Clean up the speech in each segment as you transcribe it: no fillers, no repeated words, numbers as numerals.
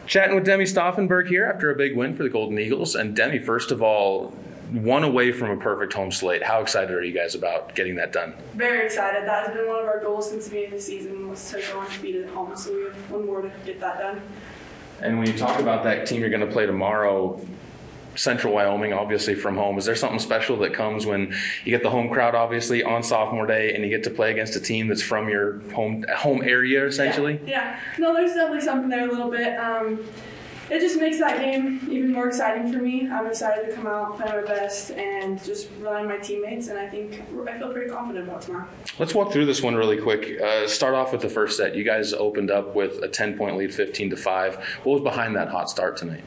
Chatting with Demi Stauffenberg here after a big win for the Golden Eagles. And Demi, first of all, one away from a perfect home slate. How excited are you guys about getting that done? Very excited. That has been one of our goals since the beginning of the season, was to go undefeated at home. So we have one more to get that done. And when you talk about that team you're going to play tomorrow, Central Wyoming, obviously from home, is there something special that comes when you get the home crowd, obviously, on sophomore day, and you get to play against a team that's from your home area, essentially? Yeah. No, there's definitely something there a little bit. It just makes that game even more exciting for me. I'm excited to come out, play my best, and just rely on my teammates, and I feel pretty confident about tomorrow. Let's walk through this one really quick. Start off with the first set. You guys opened up with a 10-point lead, 15-5. What was behind that hot start tonight?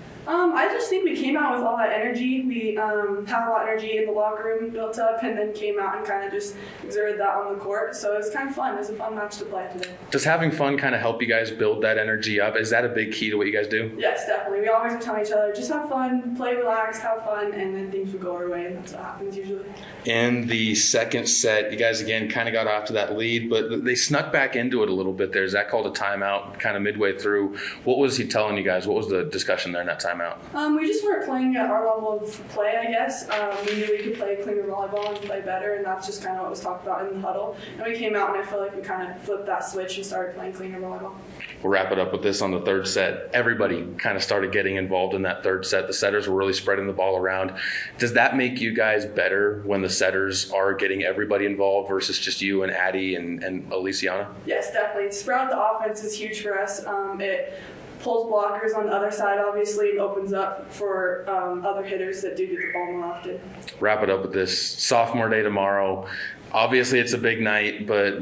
I just think we came out with all that energy. We had a lot of energy in the locker room built up, and then came out and kind of just exerted that on the court. So it was kind of fun. It was a fun match to play today. Does having fun kind of help you guys build that energy up? Is that a big key to what you guys do? Yes, definitely. We always tell each other, just have fun, play relaxed, have fun, and then things will go our way, and that's what happens usually. In the second set, you guys again kind of got off to that lead, but they snuck back into it a little bit there. Is that called a timeout kind of midway through? What was he telling you guys? What was the discussion there in that timeout? We just weren't playing at our level of play, I guess. We knew we could play cleaner volleyball and play better, and that's just kind of what was talked about in the huddle. And we came out, and I feel like we kind of flipped that switch and started playing cleaner volleyball. We'll wrap it up with this on the third set. Everybody kind of started getting involved in that third set. The setters were really spreading the ball around. Does that make you guys better when the setters are getting everybody involved versus just you and Addie and Aliciana? Yes, definitely. Spread out the offense is huge for us. It pulls blockers on the other side, obviously, and opens up for other hitters that do get the ball more often. Wrap it up with this. Sophomore day tomorrow. Obviously, it's a big night, but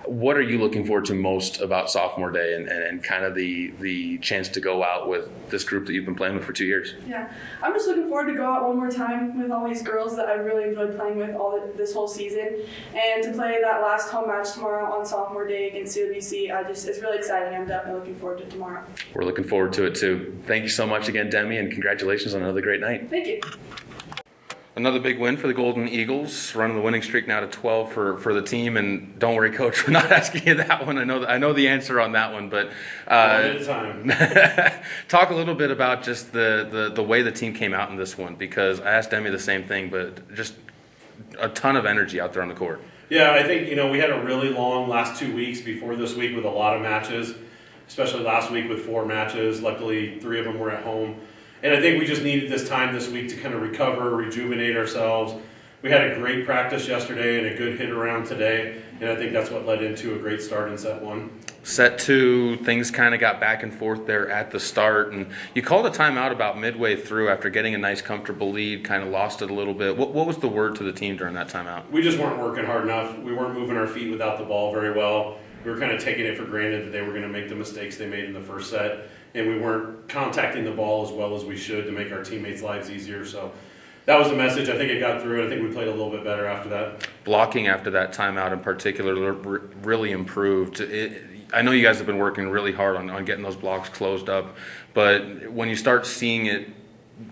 what are you looking forward to most about sophomore day and kind of the chance to go out with this group that you've been playing with for 2 years? Yeah, I'm just looking forward to go out one more time with all these girls that I've really enjoyed playing with this whole season, and to play that last home match tomorrow on sophomore day against CWC. It's really exciting. I'm definitely looking forward to tomorrow. We're looking forward to it too. Thank you so much again, Demi, and congratulations on another great night. Thank you. Another big win for the Golden Eagles, running the winning streak now to 12 for the team. And don't worry, Coach, we're not asking you that one. I know the answer on that one, but talk a little bit about just the way the team came out in this one, because I asked Demi the same thing, but just a ton of energy out there on the court. Yeah, I think we had a really long last 2 weeks before this week with a lot of matches, especially last week with 4 matches. Luckily, 3 of them were at home. And I think we just needed this time this week to kind of recover, rejuvenate ourselves. We had a great practice yesterday and a good hit around today, and I think that's what led into a great start in set 1. Set 2, things kind of got back and forth there at the start, and you called a timeout about midway through after getting a nice, comfortable lead, kind of lost it a little bit. What was the word to the team during that timeout? We just weren't working hard enough. We weren't moving our feet without the ball very well. We were kind of taking it for granted that they were going to make the mistakes they made in the first set, and we weren't contacting the ball as well as we should to make our teammates' lives easier. So that was the message. I think it got through. I think we played a little bit better after that. Blocking after that timeout in particular really improved. I know you guys have been working really hard on getting those blocks closed up, but when you start seeing it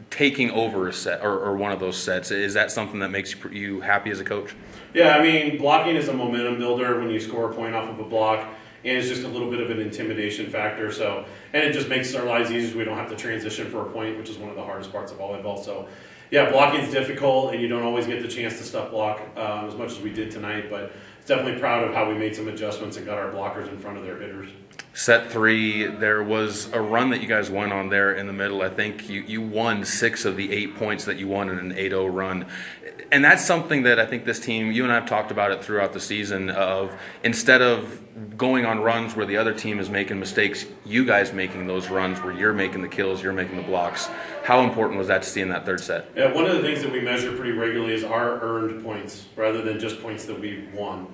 taking over a set or one of those sets, is that something that makes you happy as a coach? Yeah, I mean, blocking is a momentum builder when you score a point off of a block, and it's just a little bit of an intimidation factor. So, and it just makes our lives easier. We don't have to transition for a point, which is one of the hardest parts of volleyball. So, yeah, blocking is difficult, and you don't always get the chance to stuff block as much as we did tonight. But definitely proud of how we made some adjustments and got our blockers in front of their hitters. Set 3, there was a run that you guys went on there in the middle. I think you won 6 of the 8 points that you won in an 8-0 run. And that's something that I think this team, you and I have talked about it throughout the season, of instead of going on runs where the other team is making mistakes, you guys making those runs where you're making the kills, you're making the blocks. How important was that to see in that third set? Yeah, one of the things that we measure pretty regularly is our earned points rather than just points that we won.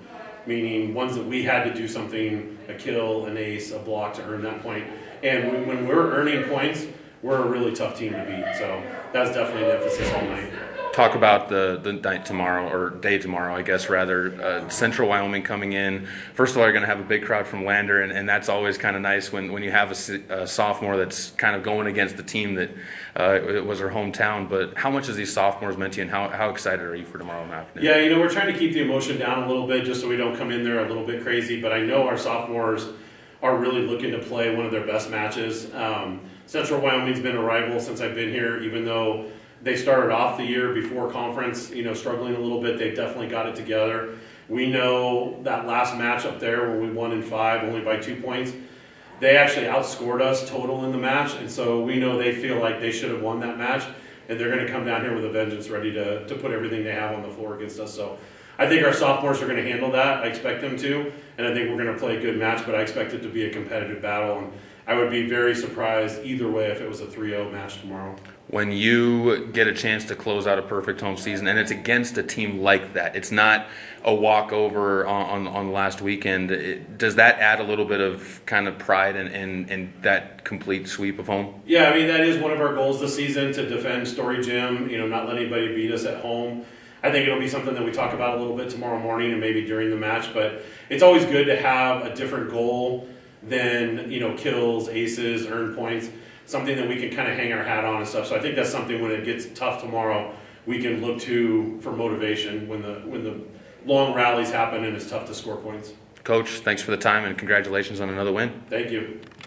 Meaning ones that we had to do something, a kill, an ace, a block to earn that point. And when we're earning points, we're a really tough team to beat. So that's definitely an emphasis all night. Talk about the night tomorrow, or day tomorrow, I guess, rather. Central Wyoming coming in. First of all, you're going to have a big crowd from Lander, and that's always kind of nice when you have a sophomore that's kind of going against the team that it was her hometown. But how much has these sophomores meant to you, and how excited are you for tomorrow afternoon? Yeah, we're trying to keep the emotion down a little bit just so we don't come in there a little bit crazy. But I know our sophomores are really looking to play one of their best matches. Central Wyoming's been a rival since I've been here, even though they started off the year before conference, struggling a little bit. They've definitely got it together. We know that last match up there when we won in 5, only by 2 points, they actually outscored us total in the match, and so we know they feel like they should have won that match, and they're going to come down here with a vengeance, ready to put everything they have on the floor against us. So I think our sophomores are going to handle that. I expect them to, and I think we're going to play a good match, but I expect it to be a competitive battle, and I would be very surprised either way if it was a 3-0 match tomorrow. When you get a chance to close out a perfect home season, and it's against a team like that, it's not a walkover on last weekend, does that add a little bit of kind of pride in that complete sweep of home? Yeah, I mean, that is one of our goals this season, to defend Story Gym, not let anybody beat us at home. I think it'll be something that we talk about a little bit tomorrow morning and maybe during the match, but it's always good to have a different goal than, kills, aces, earn points, something that we can kind of hang our hat on and stuff. So I think that's something when it gets tough tomorrow, we can look to for motivation when the long rallies happen and it's tough to score points. Coach, thanks for the time and congratulations on another win. Thank you.